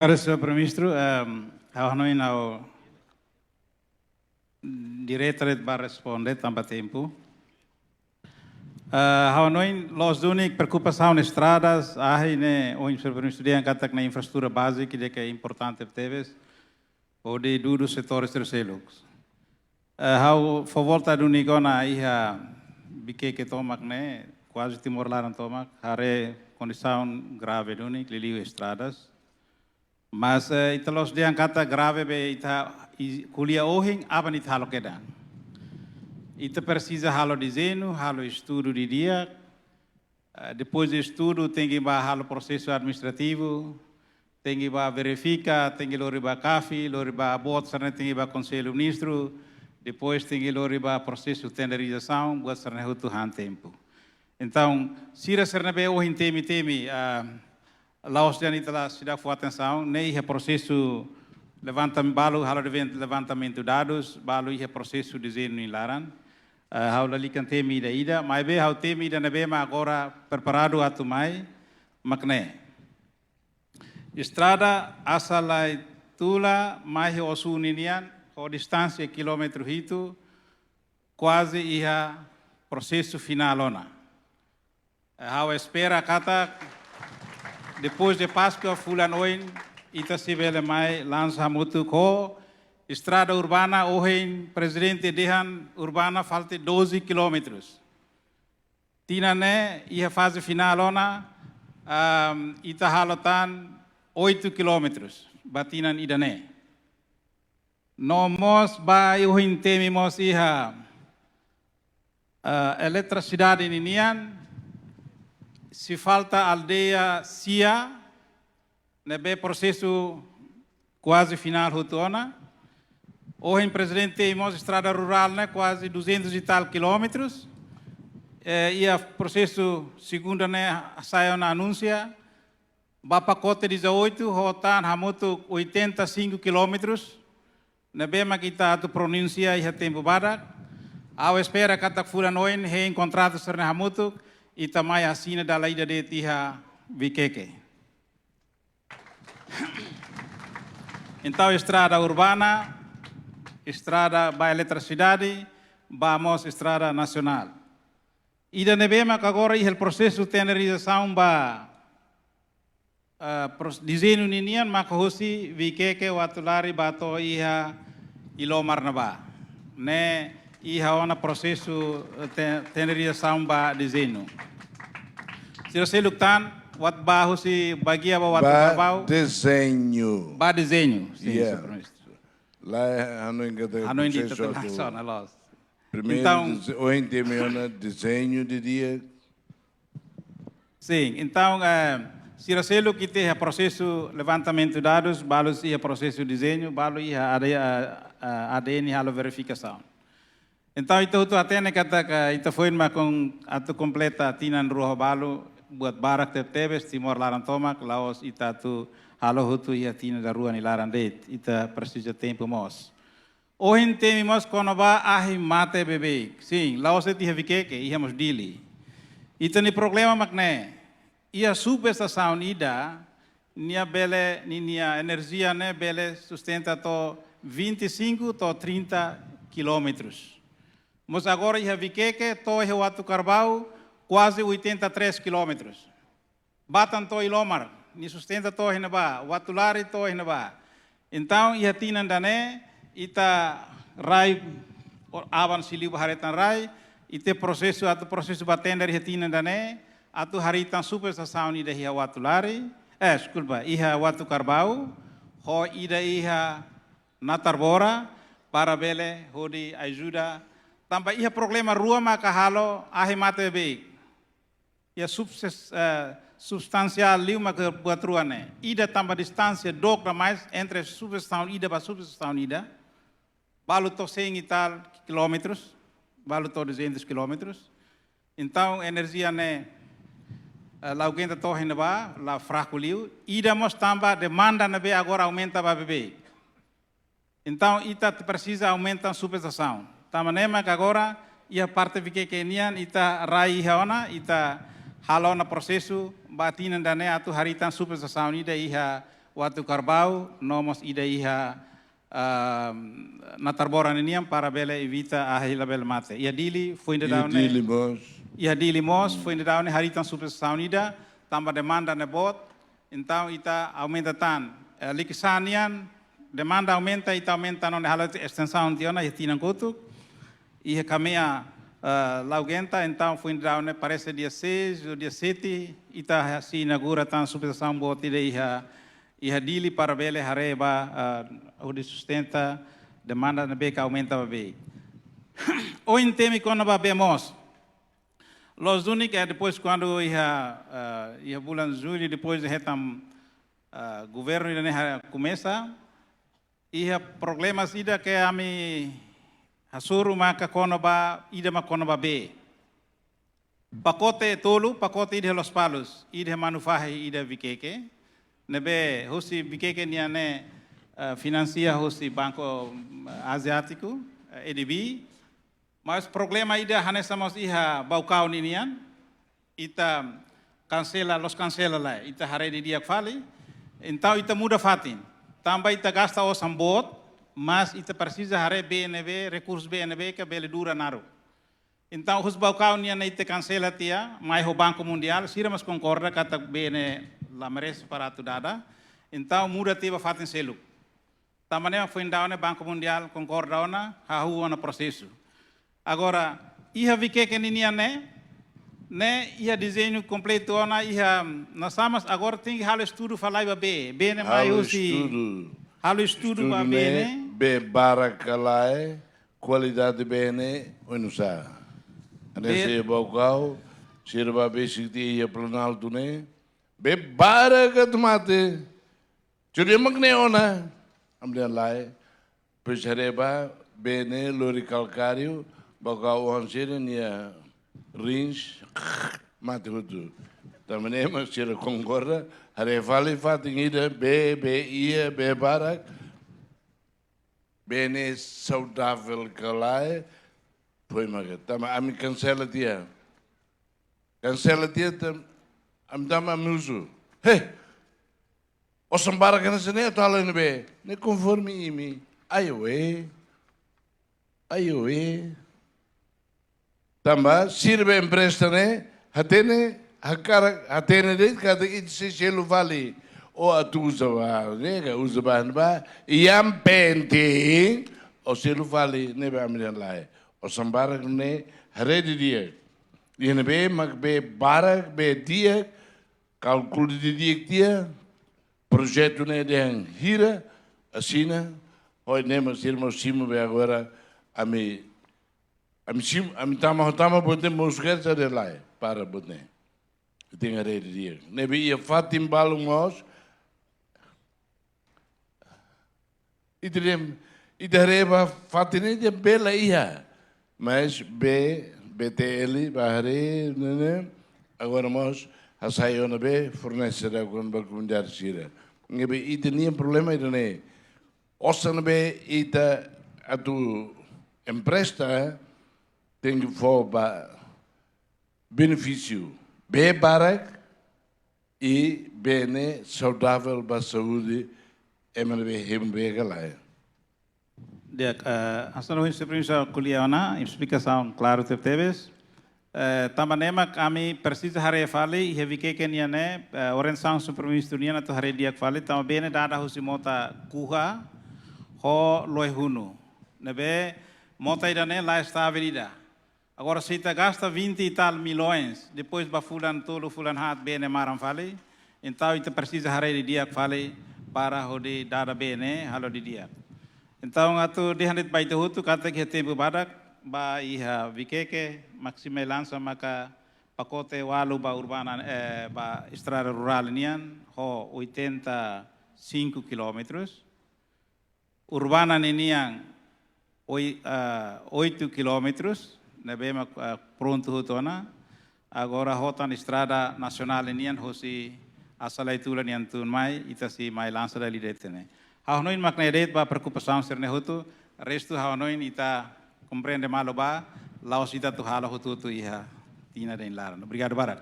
Cara, Sr. Primeiro-Ministro, nós não diretamente para responder tanto tempo. Nós única preocupação nas estradas, aí né, o Sr. Primeiro-Ministro dia kata na infraestrutura básica que é importante teves, ou de dos setores terceiros. Por volta do Nigona aí a bique que tomak né, quase Timor Laran tomak, hare condição grave do nik liliu estradas. Mas ita los dia kata grave be ita kuliah ohing apa nit halo kedan. Ita precisa halo desenho, halo estudo de dia. Depois do estudo tem que ir halo processo administrativo, tem que ir verificar, tem que ir loriba CAFI, loriba bot, sarna tem que ir conselho ministro, depois tem que ir loriba processo de tenderização, buat sarna hutu han tempo. Então, sira sarna be ohing temi Laos dan itulah sudah for atenção, nem é processo levantamento, balu halo levantamento dados, balu é processo de desenho em Laran, halo likan temi da ida, mas be halo temi da nabe ma agora preparado atu mai, makne. Estrada asalai tula mais osu ninian, a distância quilômetro itu, quase ia processo final ona. Halo espera kata depois de Páscoa, fulanoin, ita se vele mai lança muito ko estrada urbana hoje presidente dehan urbana falta 12 quilômetros. Tina ne ia fase final ona ita halotan 8 quilômetros. Batinan ida ne. Nomos ba hoje temimos iha eletricidade ninian. Se falta aldeia Sia, nebe processo quase final rotona. Hoje, presidente, temos estrada rural, né, quase 200 e tal quilômetros. E o processo segundo, né, saiu na anúncia. Ba pacote 18, rotan hamuto 85 quilômetros. Nebe makita tu pronuncia e tempo badak. Ao espera kata fulanoin reencontrado serna hamutu. Ita mai assina da lei de tiha vikeke. Então, estrada urbana, estrada ba eletricidade, vamos estrada nacional. Ida nebema que agora o processo de tenderização ba desenho ninian maka hosi vikeke watulari bato iha ilomar naba. Ne iha ona processo tenderização ba desenho. Sira seluktan wat bahu si bagia ba wat bau desenho. Ba desenho. Sim, Yeah. Lá Ano hindi tatalason alos. Primeiro, Então, o entendimento desenho de dia. sim, então sira selu kita é processo levantamento de dados, balos é processo de desenho, balo é ADN halo verificação. Então itu atene kata ka itu foi ma com atu completa tinan ruho balo buat barak tebes Timor Laran tomak Laos ita tu halo hutu ia tina da rua ni Laran det ita precisa tempo mos. Ohin temi mos kono ba ahi mate bebe. Sim, Laos eti havike íamos dili. Ita ni problema makne. Ia subestação ida nia bele nia energia ne bele sustenta to 25 to 30 quilômetros. Mas agora ia viqueque, to é o Ato Carvalho, quase 83 quilômetros. Batan to Ilomar, ni sustenta to hinaba, o Atulari to hinaba. Então, ia tinan dane, ita rai, avan siliu haretan rai, ite processo, atu processo batender ia tinan dane, atu haritan superestação ida ia o Atulari, desculpa, ia o Ato Carvalho, ho ida ia Natarbora, para bele, hodi ajuda. Tambah ia problema rua maka halo ahi mate be. Ia substancial liu maka buat ruane. Ida tambah distância dok da mais entre subestação ida ba subestação ida. Balu to 100 e tal quilômetros, balu to 200 quilômetros. Então energia ne laugenta to hinaba, la fraco liu. Ida mos tambah demanda na be agora aumenta ba bebe. Então ita precisa aumentar a subestação. Tamanema que agora ia parte fique kenian ita rai haona ita halona processo batina dane atu haritan subestação ida iha watu karbau, nomos ida iha na tarboran iniam para bele evita a hila bele mate. Ia dili foi ainda daune. Dili mos. Ia dili mos foi ainda daune haritan superstição ida tamba demanda ne bot. Então ita aumenta tan. Likisanian demanda aumenta ita aumenta non halat extensão tiona ia tinan kutuk. Ia kamea laugenta então foi ainda daune parece dia 6 ou dia 7 ita se inaugura tan superstição bot ida iha dili para bele hareba o de sustenta demanda na beca aumenta babe. O intemi quando babemos. Los únicos depois quando ia bulan julho depois de retam governo ida começa ia problemas ida que ami hasuru maka kono ba ida ma kono babe. Pacote tolo pacote ida los palos ida manufahe ida vikeke. Nebe hosi bikeke niane financia hosi Banco Asiático, EDB, mas problema ida hanesamos iha baukau ninian, ita cancela lá, ita haredi dia fali, então ita muda fatin, também ita gasta o sambot, mas ita precisa hare BNB, recursos BNB que bele dura naru. Então os baukau nian ita cancela tia, mais o Banco Mundial, siramos concorda kata BN la merece para tu dada, então muda tiva fatin selu. Tamanema foi daune Banco Mundial concorda ona, hahu ona processo. Agora, iha vikeke ninia né iha desenho completo ona iha nasamas agora tem que halo estudo falai ba bene mai usi halo estudo ba bene be barakalae qualidade bene onusa. Anese bocau sirva basic dia planalto né be barakat mate curi magne ona amde lai pesareba bene lori calcário bocau hansir nia rins mate hutu tamane mas sira concorda hare vale fatingida be ia be barak bene saudável calai foi maga tama ami cancela dia am dama musu he o sambara kana sene to ala ne ne conforme imi ayo tamba sirve empresta ne hatene de kada itse selu vale o atuza va ne ga uza ba iam penti o selu vale ne ba amrian lai o sambara ne haredi dia Ine be mag be barak be dia calculo de dia que dia projeto né de hira assina hoje nem mas irmão cima be agora ami tama bote musgar de lá para bote tem a rede dia ne be ia fatim balungos idreba fatine de bela ia mas BTL, Bahari, agora nós a sair na B fornece da com Banco Mundial Sira. Nebe ita nem problema ita ne. Ossa na B ita a tu empresta tem que for benefício B barak e bene saudável para saúde é manebe hembe galai. Asal hoje sebenarnya kuliah ona, explicação claro teves. Tamanema kami precisa hari fali, hevike kenia ne, orientação superministro nia na tu hari dia fali, tama bene dada husi mota kuha, ho loihunu. Nebe mota ida ne lá está avenida. Agora se ita gasta 20 e tal milhões, depois ba fulan tolo fulan hat bene maram fali, então ita precisa hari dia fali para hodi dada bene halo di dia. Então, atu dihanit baita hutu kata que tempo badak ba iha vikeke maxime lança maka pacote walu ba urbana ba estrada rural nian ho 85 quilômetros urbana nian 8 quilômetros nebe pronto hutona agora rotan estrada nacional nian hosi asalaitula nian tun mai itasi mai lança dali detene. Haunoin maknaidet ba preocupação ser nehutu, resto haunoin ita compreende malo ba, laos ita tu halo hutu tu iha tina den lara. Obrigado barat.